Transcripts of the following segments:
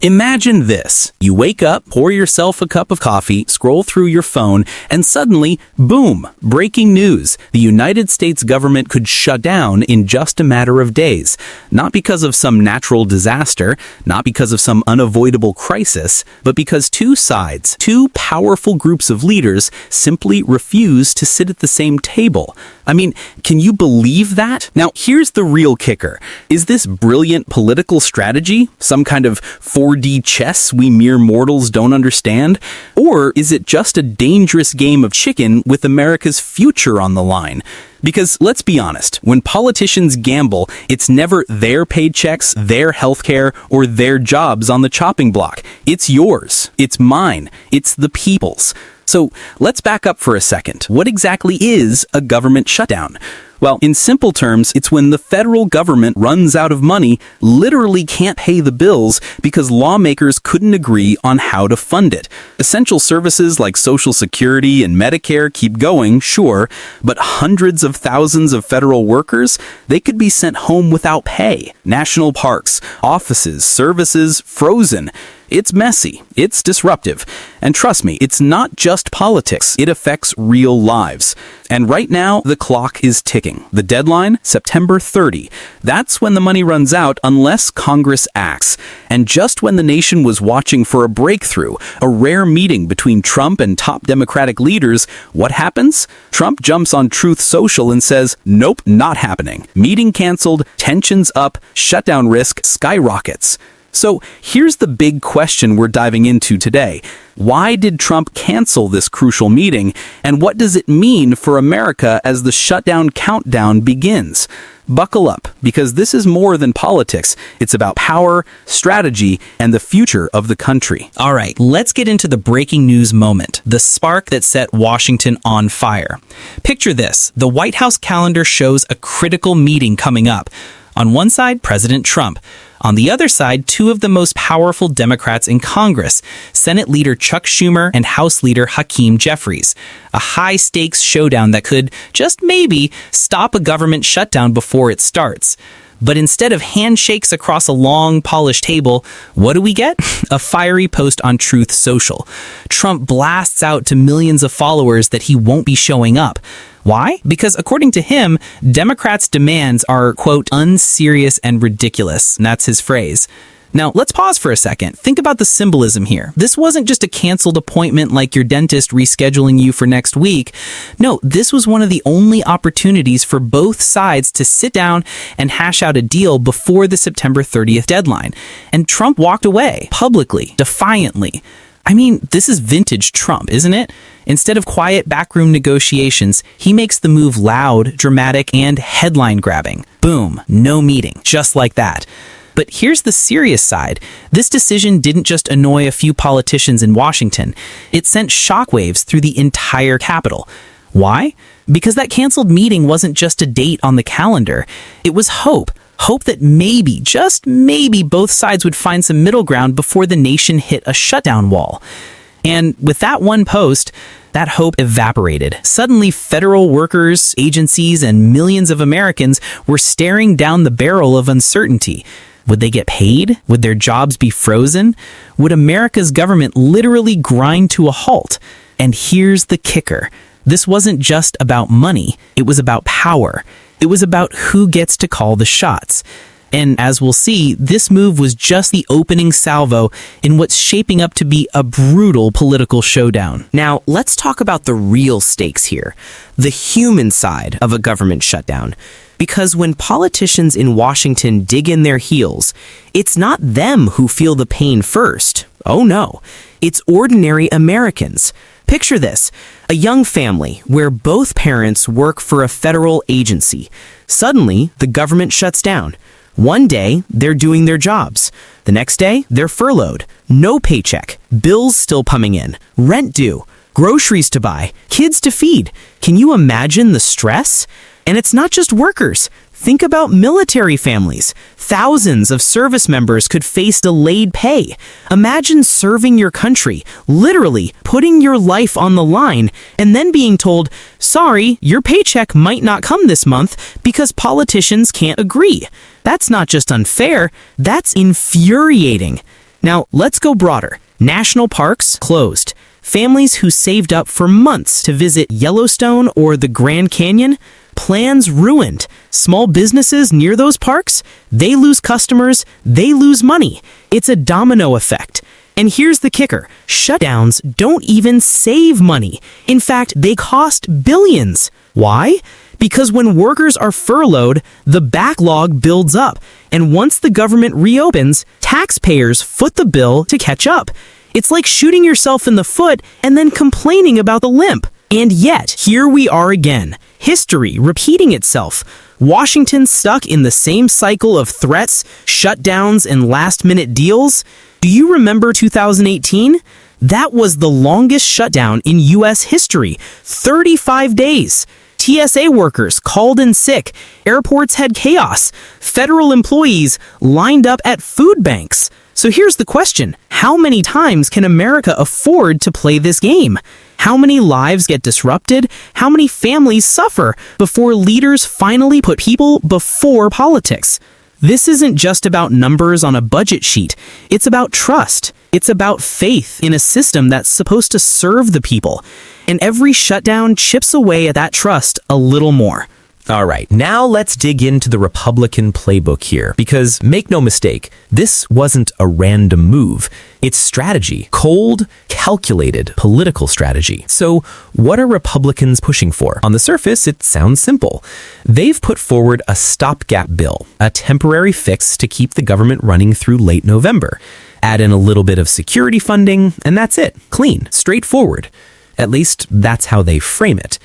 Imagine this. You wake up, pour yourself a cup of coffee, scroll through your phone, and suddenly, boom, breaking news. The United States government could shut down in just a matter of days. Not because of some natural disaster, not because of some unavoidable crisis, but because two sides, two powerful groups of leaders simply refuse to sit at the same table. I mean, can you believe that? Now, here's the real kicker. Is this brilliant political strategy? Some kind of 4D chess we mere mortals don't understand? Or is it just a dangerous game of chicken with America's future on the line? Because let's be honest, when politicians gamble, it's never their paychecks, their healthcare, or their jobs on the chopping block. It's yours. It's mine. It's the people's. So let's back up for a second. What exactly is a government shutdown? Well, in simple terms, it's when the federal government runs out of money, literally can't pay the bills because lawmakers couldn't agree on how to fund it. Essential services like Social Security and Medicare keep going, sure, but hundreds of thousands of federal workers, they could be sent home without pay. National parks, offices, services, frozen. It's messy, it's disruptive, and trust me, it's not just politics, it affects real lives. And right now, the clock is ticking. The deadline, September 30. That's when the money runs out unless Congress acts. And just when the nation was watching for a breakthrough, a rare meeting between Trump and top Democratic leaders, what happens? Trump jumps on Truth Social and says, nope, not happening. Meeting canceled, tensions up, shutdown risk skyrockets. So here's the big question we're diving into today. Why did Trump cancel this crucial meeting, and what does it mean for America as the shutdown countdown begins? Buckle up, because this is more than politics. It's about power, strategy, and the future of the country. All right, let's get into the breaking news moment, the spark that set Washington on fire. Picture this. The White House calendar shows a critical meeting coming up. On one side, President Trump. On the other side, two of the most powerful Democrats in Congress, Senate Leader Chuck Schumer and House Leader Hakeem Jeffries. A high-stakes showdown that could, just maybe, stop a government shutdown before it starts. But instead of handshakes across a long, polished table, what do we get? A fiery post on Truth Social. Trump blasts out to millions of followers that he won't be showing up. Why? Because according to him, Democrats' demands are, quote, unserious and ridiculous. And that's his phrase. Now, let's pause for a second. Think about the symbolism here. This wasn't just a canceled appointment like your dentist rescheduling you for next week. No, this was one of the only opportunities for both sides to sit down and hash out a deal before the September 30th deadline. And Trump walked away, publicly, defiantly. I mean, this is vintage Trump, isn't it? Instead of quiet backroom negotiations, he makes the move loud, dramatic, and headline-grabbing. Boom, no meeting, just like that. But here's the serious side. This decision didn't just annoy a few politicians in Washington. It sent shockwaves through the entire Capitol. Why? Because that canceled meeting wasn't just a date on the calendar. It was hope. Hope that maybe, just maybe, both sides would find some middle ground before the nation hit a shutdown wall. And with that one post, that hope evaporated. Suddenly, federal workers, agencies, and millions of Americans were staring down the barrel of uncertainty. Would they get paid? Would their jobs be frozen? Would America's government literally grind to a halt? And here's the kicker. This wasn't just about money. It was about power. It was about who gets to call the shots. And as we'll see, this move was just the opening salvo in what's shaping up to be a brutal political showdown. Now, let's talk about the real stakes here, the human side of a government shutdown. Because when politicians in Washington dig in their heels, it's not them who feel the pain first. Oh no, it's ordinary Americans. Picture this, a young family where both parents work for a federal agency. Suddenly, the government shuts down. One day, they're doing their jobs. The next day, they're furloughed. No paycheck. Bills still coming in. Rent due. Groceries to buy. Kids to feed. Can you imagine the stress? And it's not just workers. Think about military families. Thousands of service members could face delayed pay. Imagine serving your country, literally putting your life on the line, and then being told, sorry, your paycheck might not come this month because politicians can't agree. That's not just unfair, that's infuriating. Now, let's go broader. National parks closed. Families who saved up for months to visit Yellowstone or the Grand Canyon, plans ruined. Small businesses near those parks, they lose customers, they lose money. It's a domino effect. And here's the kicker. Shutdowns don't even save money. In fact, they cost billions. Why? Because when workers are furloughed, the backlog builds up. And once the government reopens, taxpayers foot the bill to catch up. It's like shooting yourself in the foot and then complaining about the limp. And yet, here we are again. History repeating itself. Washington stuck in the same cycle of threats, shutdowns, and last-minute deals. Do you remember 2018? That was the longest shutdown in U.S. history, 35 days. TSA workers called in sick, airports had chaos, federal employees lined up at food banks. So here's the question. How many times can America afford to play this game? How many lives get disrupted? How many families suffer before leaders finally put people before politics? This isn't just about numbers on a budget sheet. It's about trust. It's about faith in a system that's supposed to serve the people. And every shutdown chips away at that trust a little more. All right, now let's dig into the Republican playbook here, because make no mistake, this wasn't a random move. It's strategy, cold, calculated political strategy. So what are Republicans pushing for? On the surface, it sounds simple. They've put forward a stopgap bill, a temporary fix to keep the government running through late November. Add in a little bit of security funding, and that's it. Clean, straightforward. At least that's how they frame it.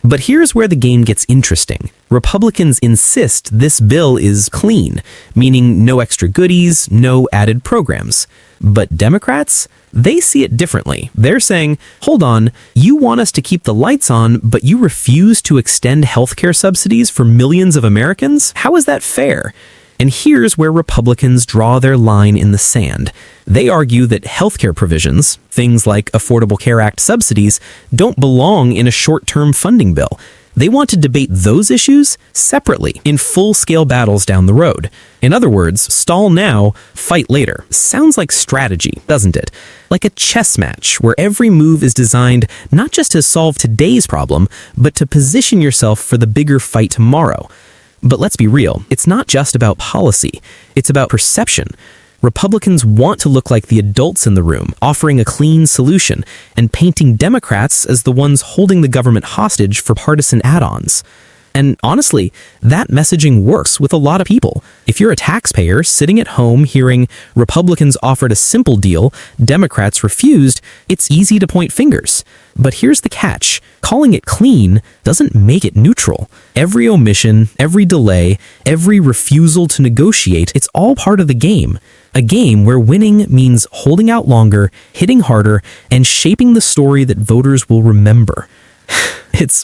But here's where the game gets interesting. Republicans insist this bill is clean, meaning no extra goodies, no added programs. But Democrats, they see it differently. They're saying, hold on, you want us to keep the lights on, but you refuse to extend healthcare subsidies for millions of Americans? How is that fair? And here's where Republicans draw their line in the sand. They argue that healthcare provisions, things like Affordable Care Act subsidies, don't belong in a short-term funding bill. They want to debate those issues separately in full-scale battles down the road. In other words, stall now, fight later. Sounds like strategy, doesn't it? Like a chess match where every move is designed not just to solve today's problem, but to position yourself for the bigger fight tomorrow. But let's be real, it's not just about policy, it's about perception. Republicans want to look like the adults in the room, offering a clean solution, and painting Democrats as the ones holding the government hostage for partisan add-ons. And honestly, that messaging works with a lot of people. If you're a taxpayer sitting at home hearing Republicans offered a simple deal, Democrats refused, it's easy to point fingers. But here's the catch. Calling it clean doesn't make it neutral. Every omission, every delay, every refusal to negotiate, it's all part of the game. A game where winning means holding out longer, hitting harder, and shaping the story that voters will remember.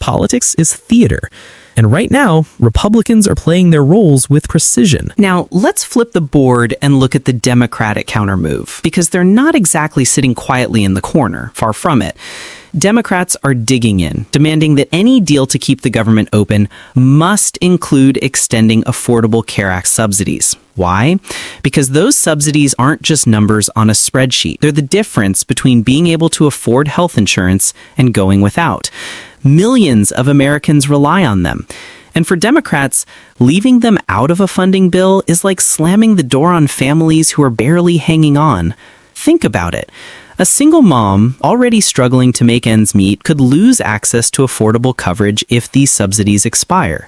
Politics is theater. And right now, Republicans are playing their roles with precision. Now, let's flip the board and look at the Democratic countermove, because they're not exactly sitting quietly in the corner, far from it. Democrats are digging in, demanding that any deal to keep the government open must include extending Affordable Care Act subsidies. Why? Because those subsidies aren't just numbers on a spreadsheet. They're the difference between being able to afford health insurance and going without. Millions of Americans rely on them. And for Democrats, leaving them out of a funding bill is like slamming the door on families who are barely hanging on. Think about it. A single mom, already struggling to make ends meet, could lose access to affordable coverage if these subsidies expire.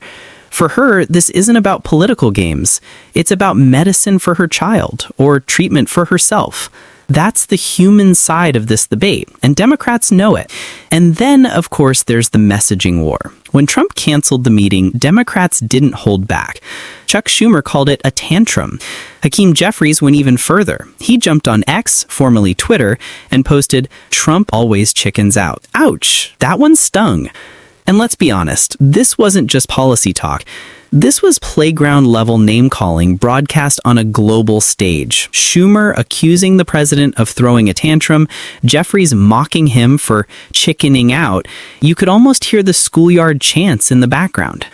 For her, this isn't about political games. It's about medicine for her child or treatment for herself. That's the human side of this debate, and Democrats know it. And then, of course, there's the messaging war. When Trump canceled the meeting, Democrats didn't hold back. Chuck Schumer called it a tantrum. Hakeem Jeffries went even further. He jumped on X, formerly Twitter, and posted, "Trump always chickens out." Ouch, that one stung. And let's be honest, this wasn't just policy talk. This was playground-level name-calling broadcast on a global stage. Schumer accusing the president of throwing a tantrum, Jeffries mocking him for chickening out. You could almost hear the schoolyard chants in the background.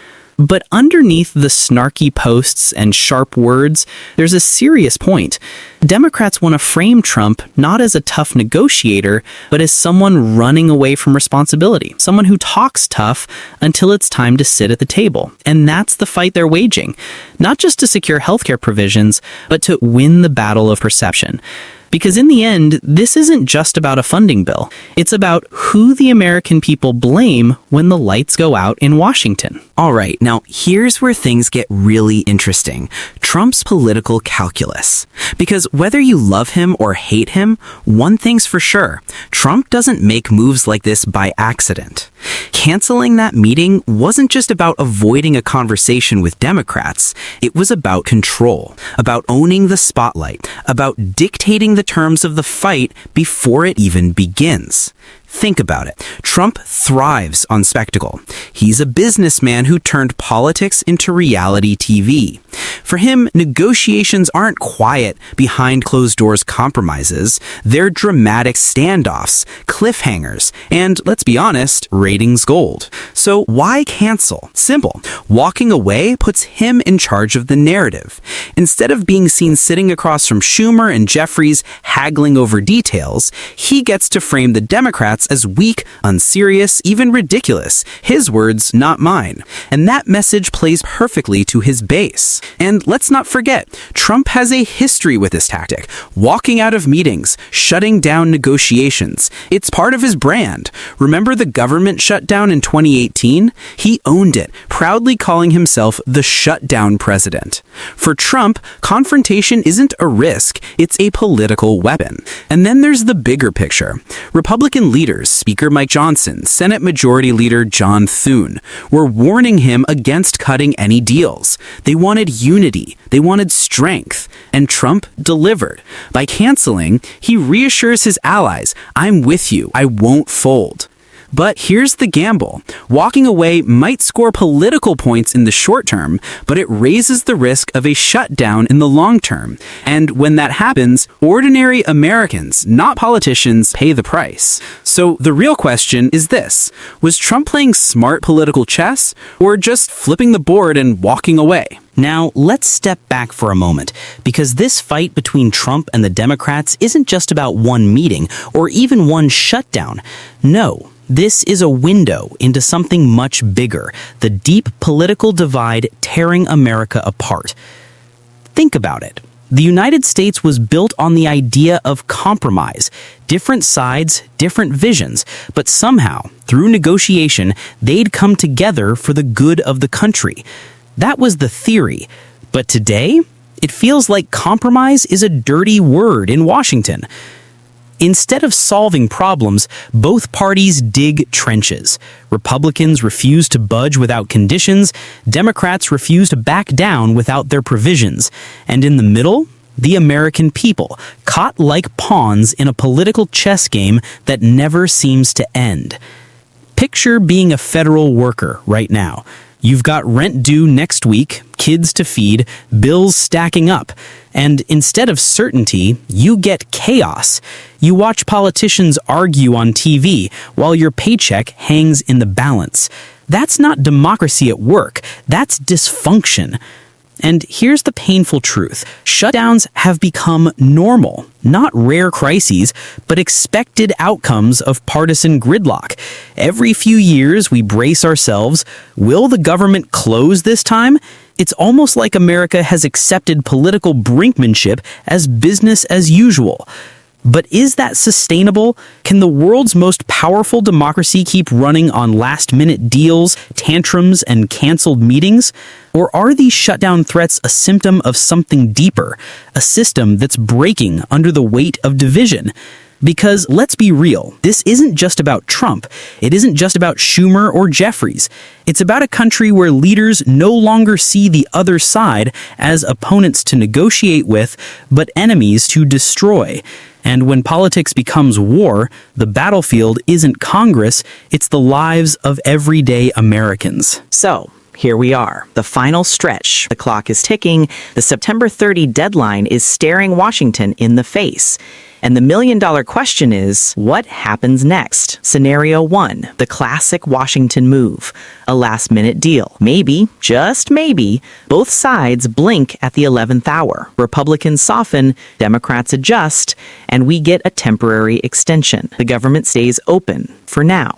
But underneath the snarky posts and sharp words, there's a serious point. Democrats want to frame Trump not as a tough negotiator, but as someone running away from responsibility, someone who talks tough until it's time to sit at the table. And that's the fight they're waging, not just to secure healthcare provisions, but to win the battle of perception. Because in the end, this isn't just about a funding bill. It's about who the American people blame when the lights go out in Washington. All right, now here's where things get really interesting. Trump's political calculus. Because whether you love him or hate him, one thing's for sure. Trump doesn't make moves like this by accident. Canceling that meeting wasn't just about avoiding a conversation with Democrats. It was about control, about owning the spotlight, about dictating the terms of the fight before it even begins. Think about it. Trump thrives on spectacle. He's a businessman who turned politics into reality TV. For him, negotiations aren't quiet, behind closed doors compromises. They're dramatic standoffs, cliffhangers, and, let's be honest, ratings gold. So why cancel? Simple. Walking away puts him in charge of the narrative. Instead of being seen sitting across from Schumer and Jeffries haggling over details, he gets to frame the Democrats as weak, unserious, even ridiculous. His words, not mine. And that message plays perfectly to his base. And let's not forget, Trump has a history with this tactic, walking out of meetings, shutting down negotiations. It's part of his brand. Remember the government shutdown in 2018? He owned it, proudly calling himself the shutdown president. For Trump, confrontation isn't a risk, it's a political weapon. And then there's the bigger picture. Republican leaders, Speaker Mike Johnson, Senate Majority Leader John Thune, were warning him against cutting any deals. They wanted unity, they wanted strength, and Trump delivered. By canceling, he reassures his allies, I'm with you, I won't fold. But here's the gamble. Walking away might score political points in the short term, but it raises the risk of a shutdown in the long term. And when that happens, ordinary Americans, not politicians, pay the price. So the real question is this: was Trump playing smart political chess, or just flipping the board and walking away? Now, let's step back for a moment, because this fight between Trump and the Democrats isn't just about one meeting or even one shutdown. No. This is a window into something much bigger, the deep political divide tearing America apart. Think about it. The United States was built on the idea of compromise, different sides, different visions, but somehow, through negotiation, they'd come together for the good of the country. That was the theory. But today, it feels like compromise is a dirty word in Washington. Instead of solving problems, both parties dig trenches. Republicans refuse to budge without conditions, Democrats refuse to back down without their provisions. And in the middle, the American people, caught like pawns in a political chess game that never seems to end. Picture being a federal worker right now. You've got rent due next week, kids to feed, bills stacking up. And instead of certainty, you get chaos. You watch politicians argue on TV while your paycheck hangs in the balance. That's not democracy at work. That's dysfunction. And here's the painful truth. Shutdowns have become normal, not rare crises, but expected outcomes of partisan gridlock. Every few years, we brace ourselves. Will the government close this time? It's almost like America has accepted political brinkmanship as business as usual. But is that sustainable? Can the world's most powerful democracy keep running on last-minute deals, tantrums, and canceled meetings? Or are these shutdown threats a symptom of something deeper, a system that's breaking under the weight of division? Because let's be real, this isn't just about Trump. It isn't just about Schumer or Jeffries. It's about a country where leaders no longer see the other side as opponents to negotiate with, but enemies to destroy. And when politics becomes war, the battlefield isn't Congress, it's the lives of everyday Americans. So, here we are. The final stretch. The clock is ticking. The September 30 deadline is staring Washington in the face. And the million-dollar question is, what happens next? Scenario 1, the classic Washington move. A last-minute deal. Maybe, just maybe, both sides blink at the 11th hour. Republicans soften, Democrats adjust, and we get a temporary extension. The government stays open, for now.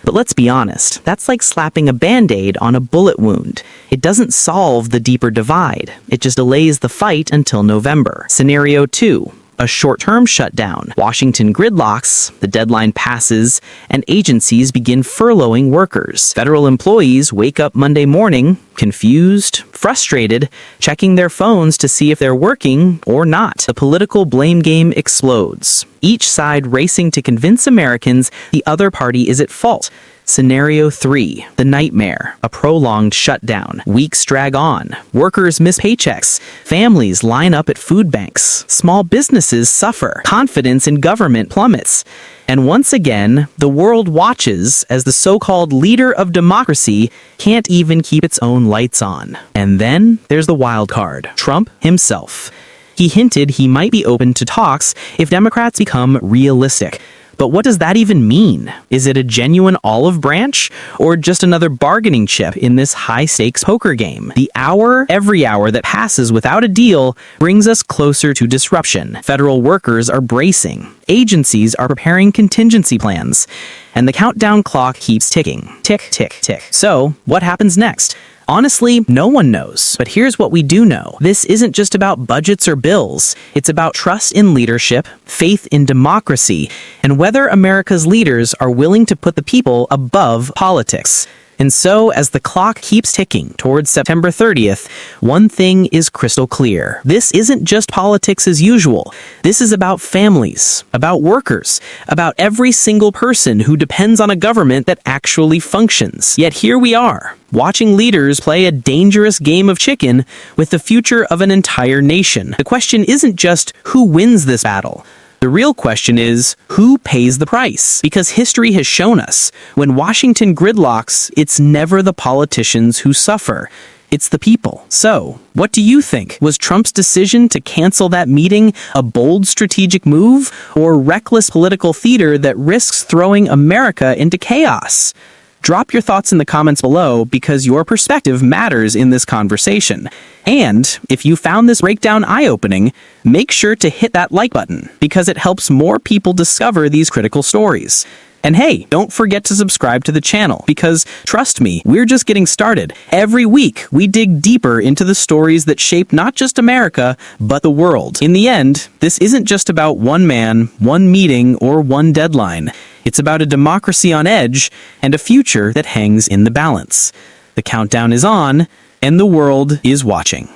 But let's be honest, that's like slapping a Band-Aid on a bullet wound. It doesn't solve the deeper divide. It just delays the fight until November. Scenario 2. A short-term shutdown. Washington gridlocks, the deadline passes, and agencies begin furloughing workers. Federal employees wake up Monday morning, confused, frustrated, checking their phones to see if they're working or not. The political blame game explodes. Each side racing to convince Americans the other party is at fault. Scenario 3, the nightmare, a prolonged shutdown. Weeks drag on. Workers miss paychecks. Families line up at food banks. Small businesses suffer. Confidence in government plummets. And once again, the world watches as the so-called leader of democracy can't even keep its own lights on. And then there's the wild card, Trump himself. He hinted he might be open to talks if Democrats become realistic. But what does that even mean? Is it a genuine olive branch or just another bargaining chip in this high-stakes poker game? Every hour that passes without a deal brings us closer to disruption. Federal workers are bracing. Agencies are preparing contingency plans. And the countdown clock keeps ticking. Tick, tick, tick. So, what happens next? Honestly, no one knows. But here's what we do know. This isn't just about budgets or bills. It's about trust in leadership, faith in democracy, and whether America's leaders are willing to put the people above politics. And so, as the clock keeps ticking towards September 30th, one thing is crystal clear. This isn't just politics as usual. This is about families, about workers, about every single person who depends on a government that actually functions. Yet here we are, watching leaders play a dangerous game of chicken with the future of an entire nation. The question isn't just who wins this battle. The real question is, who pays the price? Because history has shown us, when Washington gridlocks, it's never the politicians who suffer. It's the people. So, what do you think? Was Trump's decision to cancel that meeting a bold strategic move, or reckless political theater that risks throwing America into chaos? Drop your thoughts in the comments below because your perspective matters in this conversation. And if you found this breakdown eye-opening, make sure to hit that like button because it helps more people discover these critical stories. And hey, don't forget to subscribe to the channel because, trust me, we're just getting started. Every week, we dig deeper into the stories that shape not just America, but the world. In the end, this isn't just about one man, one meeting, or one deadline. It's about a democracy on edge and a future that hangs in the balance. The countdown is on, and the world is watching.